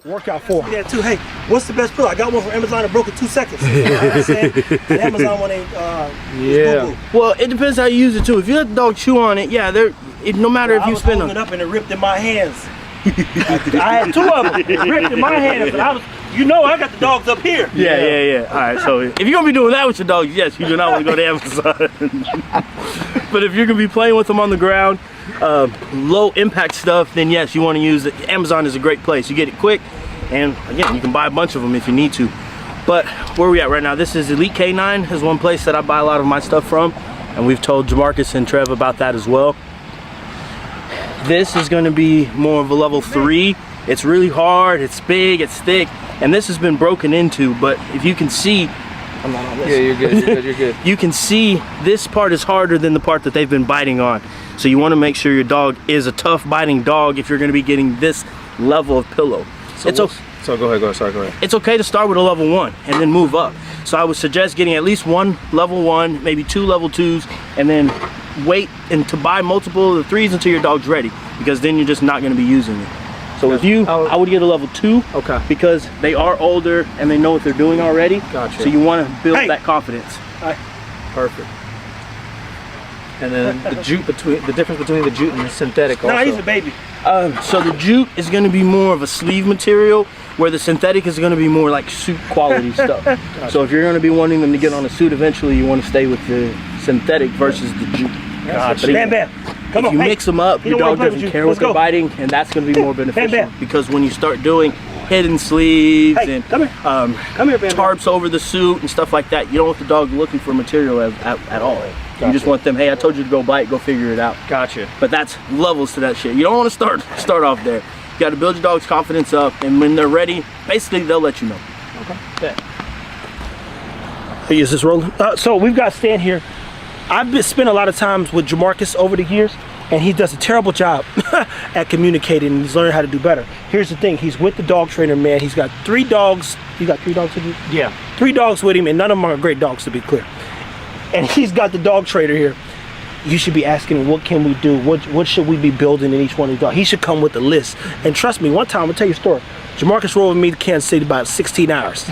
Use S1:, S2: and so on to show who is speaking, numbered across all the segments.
S1: Workout for him. Yeah, too. Hey, what's the best pillow? I got one from Amazon that broke in 2 seconds. You know what I'm saying? And Amazon one ain't boo-boo.
S2: Well, it depends how you use it too. If you let the dog chew on it, yeah, no matter if you spin them.
S1: I was holding it up and it ripped in my hands. I had 2 of them. It ripped in my hands. And I was, I got the dogs up here.
S2: Yeah. All right, so if you're gonna be doing that with your dogs, yes, you do not want to go to Amazon. But if you're gonna be playing with them on the ground, low impact stuff, then yes, you want to use it. Amazon is a great place. You get it quick, and again, you can buy a bunch of them if you need to. But where are we at right now? This is Elite K9, is one place that I buy a lot of my stuff from, and we've told Jamarcus and Trev about that as well. This is going to be more of a level 3. It's really hard, it's big, it's thick, and this has been broken into, but if you can see, I'm not on this.
S3: Yeah, you're good.
S2: You can see this part is harder than the part that they've been biting on. So you want to make sure your dog is a tough biting dog if you're going to be getting this level of pillow.
S3: So go ahead, sorry, go ahead.
S2: It's okay to start with a level 1 and then move up. So I would suggest getting at least 1 level 1, maybe 2 level 2s, and then wait and to buy multiple of the 3s until your dog's ready, because then you're just not going to be using it. So with you, I would get a level 2,
S3: okay,
S2: because they are older and they know what they're doing already.
S3: Gotcha.
S2: So you want to build that confidence.
S3: Perfect. And then the difference between the jute and the synthetic also.
S1: No, he's a baby.
S2: So the jute is going to be more of a sleeve material, where the synthetic is going to be more like suit quality stuff. Gotcha. So if you're going to be wanting them to get on a suit eventually, you want to stay with the synthetic versus the jute.
S1: Gotcha. Bam, bam. Come
S2: if you mix them up, your dog doesn't care what they're biting, and that's going to be more beneficial.
S1: Bam, bam.
S2: Because when you start doing hidden sleeves and
S1: tarps
S2: over the suit and stuff like that, you don't want the dog looking for material at all.
S3: Gotcha.
S2: You just want them, hey, I told you to go bite, go figure it out.
S3: Gotcha.
S2: But that's levels to that shit. You don't want to start off there. You got to build your dog's confidence up, and when they're ready, basically they'll let you know.
S3: Okay.
S1: Hey, is this rolling? So we've got Stan here. I've spent a lot of times with Jamarcus over the years, and he does a terrible job at communicating, and he's learning how to do better. Here's the thing, he's with the dog trainer, man. He's got 3 dogs. You got 3 dogs with you?
S3: Yeah.
S1: 3 dogs with him, and none of them are great dogs, to be clear. And he's got the dog trainer here. You should be asking him, what can we do? What should we be building in each one of these dogs? He should come with a list. And trust me, one time, I'm gonna tell you a story. Jamarcus rode with me to Kansas City about 16 hours.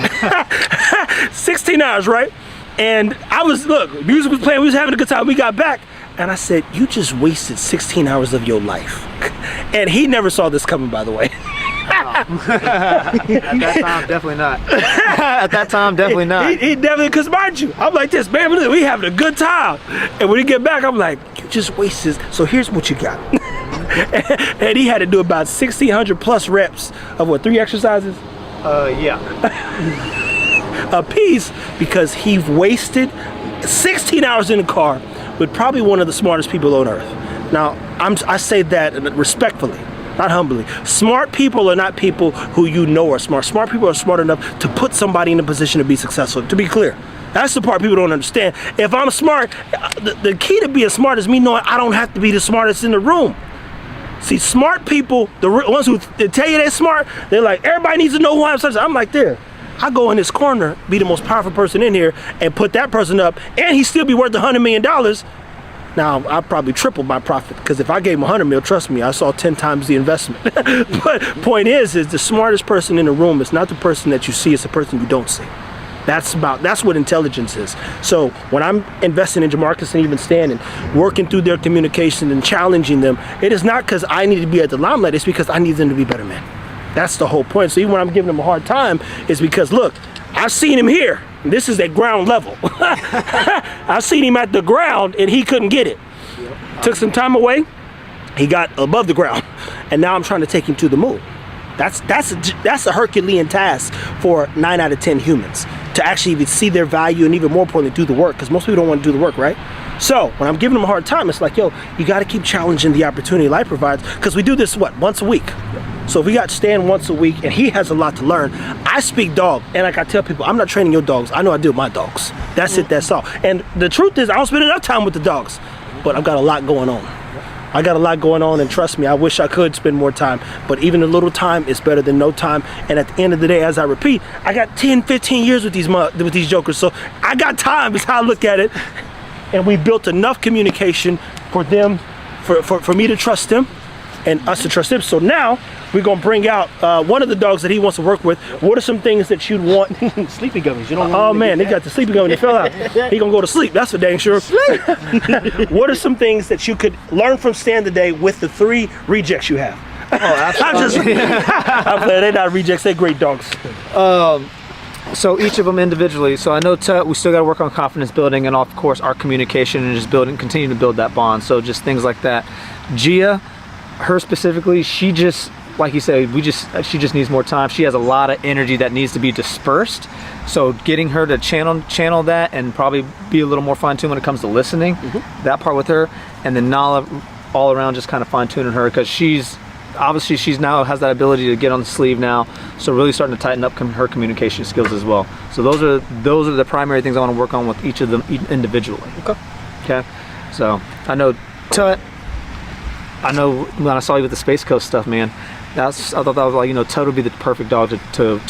S1: 16 hours, right? And look, music was playing, we was having a good time. We got back, and I said, you just wasted 16 hours of your life. And he never saw this coming, by the way.
S3: At that time, definitely not. At that time, definitely not.
S1: He definitely, because mind you, I'm like this, man, we having a good time. And when he get back, I'm like, you just wasted, so here's what you got. And he had to do about 1,600 plus reps of what, 3 exercises?
S3: Yeah.
S1: A piece, because he wasted 16 hours in the car with probably one of the smartest people on earth. Now, I say that respectfully, not humbly. Smart people are not people who you know are smart. Smart people are smart enough to put somebody in a position to be successful, to be clear. That's the part people don't understand. If I'm smart, the key to being smart is me knowing I don't have to be the smartest in the room. See, smart people, the ones who tell you they're smart, they're like, everybody needs to know who I'm such. I'm like, there. I go in this corner, be the most powerful person in here, and put that person up, and he still be worth $100 million. Now, I probably tripled my profit, because if I gave him 100 mil, trust me, I saw 10 times the investment. But point is the smartest person in the room is not the person that you see, it's the person you don't see. That's what intelligence is. So when I'm investing in Jamarcus and even Stan and working through their communication and challenging them, it is not because I need to be at the limelight, it's because I need them to be better men. That's the whole point. So even when I'm giving them a hard time, it's because, look, I've seen him here. This is at ground level. I've seen him at the ground and he couldn't get it. Took some time away, he got above the ground. And now I'm trying to take him to the moon. That's a Herculean task for 9 out of 10 humans, to actually even see their value and even more importantly, do the work, because most people don't want to do the work, right? So when I'm giving them a hard time, it's like, yo, you got to keep challenging the opportunity life provides, because we do this, what, once a week? So if we got Stan once a week, and he has a lot to learn. I speak dog, and like I tell people, I'm not training your dogs. I know I do with my dogs. That's it, that's all. And the truth is, I don't spend enough time with the dogs, but I've got a lot going on. I got a lot going on, and trust me, I wish I could spend more time, but even a little time is better than no time. And at the end of the day, as I repeat, I got 10, 15 years with these jokers, so I got time is how I look at it. And we built enough communication for them, for me to trust them, and us to trust him. So now we're gonna bring out one of the dogs that he wants to work with. What are some things that you'd want?
S2: Sleepy gummies. You don't want
S1: Oh man, they got the sleepy gummy. They fell out. He gonna go to sleep. That's for dang sure. What are some things that you could learn from Stan today with the 3 rejects you have?
S3: Oh, absolutely.
S1: I'm playing. They're not rejects. They're great dogs.
S3: So each of them individually. So I know Tut, we still got to work on confidence building, and of course our communication, and just continue to build that bond. So just things like that. Gia, her specifically, she just, like you said, she just needs more time. She has a lot of energy that needs to be dispersed. So getting her to channel that, and probably be a little more fine-tuned when it comes to listening, that part with her, and then Nala all around just kind of fine-tuning her, because she's now has that ability to get on the sleeve now, so really starting to tighten up her communication skills as well. So those are the primary things I want to work on with each of them individually. Okay. So I know Tut. I know when I saw you with the Space Coast stuff, man. I thought that was like, you know, Tut would be the perfect dog to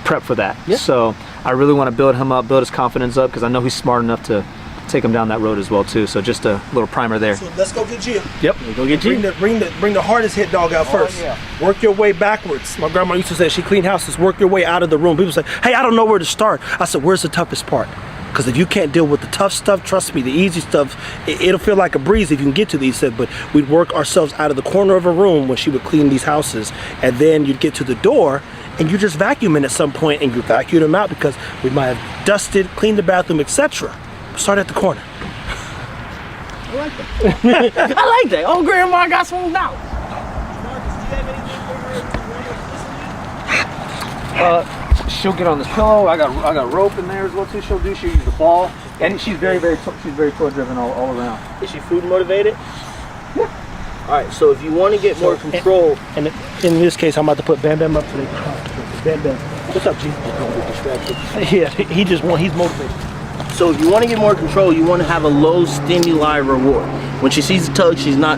S3: prep for that. Yeah. So I really want to build him up, build his confidence up, because I know he's smart enough to take him down that road as well too. So just a little primer there.
S1: So let's go get Gia.
S3: Yep.
S2: Go get Gia.
S1: Bring the hardest hit dog out first.
S3: Yeah.
S1: Work your way backwards. My grandma used to say she cleaned houses. Work your way out of the room. People say, "Hey, I don't know where to start." I said, "Where's the toughest part?" Because if you can't deal with the tough stuff, trust me, the easy stuff, it'll feel like a breeze if you can get to these. Said, but we'd work ourselves out of the corner of a room when she would clean these houses, and then you'd get to the door, and you're just vacuuming at some point, and you vacuum them out because we might have dusted, cleaned the bathroom, etc. Start at the corner.
S2: I like that. I like that. Oh, grandma, I got some now.
S3: She'll get on this pillow. I got rope in there as well too. She'll use the ball, and she's very toy driven all around.
S2: Is she food motivated? Yeah. All right. So if you want to get more control,
S1: and in this case, I'm about to put Bam Bam up today. Bam Bam, what's up, G? Yeah, he's motivated.
S2: So if you want to get more control, you want to have a low stimuli reward. When she sees the tug, she's not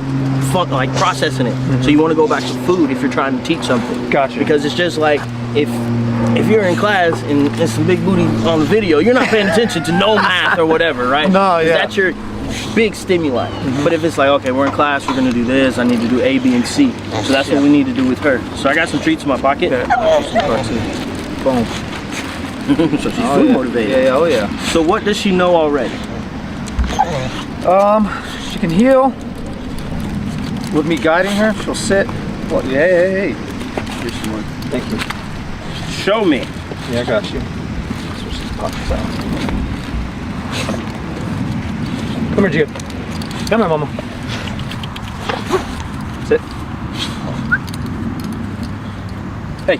S2: processing it. So you want to go back to food if you're trying to teach something.
S3: Gotcha.
S2: Because it's just like if you're in class and some big booty on the video, you're not paying attention to no math or whatever, right?
S3: No, yeah.
S2: That's your big stimuli. But if it's like, okay, we're in class, we're gonna do this, I need to do A, B, and C. So that's what we need to do with her. So I got some treats in my pocket.
S3: Boom.
S2: So she's food motivated.
S3: Yeah, oh yeah.
S2: So what does she know already?
S3: She can heel. With me guiding her, she'll sit. Well, hey.
S2: Here's some more.
S3: Thank you.
S2: Show me.
S3: Yeah, I got you. Switch these pockets out. Come here, Gia. Come here, Mama. Sit. Hey.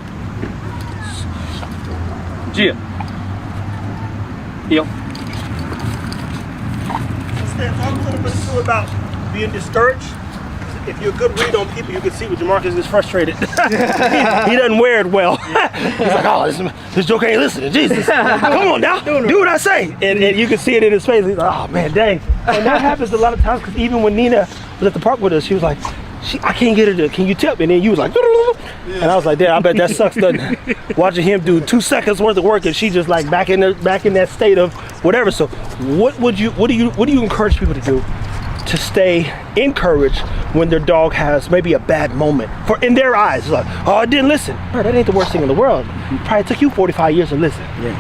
S3: Gia. Heel.
S1: Stan, talk a little bit too about being discouraged. If you're a good read on people, you can see when Jamarcus is frustrated. he doesn't wear it well. He's like, oh, this joke ain't listening. Jesus, come on now, do what I say. And you can see it in his face. He's like, oh man, dang. And that happens a lot of times, because even when Nina was at the park with us, she was like, I can't get her to, can you tell me? And then you was like, and I was like, damn, I bet that sucks, doesn't it? Watching him do 2 seconds worth of work, and she just like back in that state of whatever. So what do you encourage people to do to stay encouraged when their dog has maybe a bad moment? For in their eyes, like, oh, I didn't listen. Bro, that ain't the worst thing in the world. Probably took you 45 years to listen.
S2: Yeah.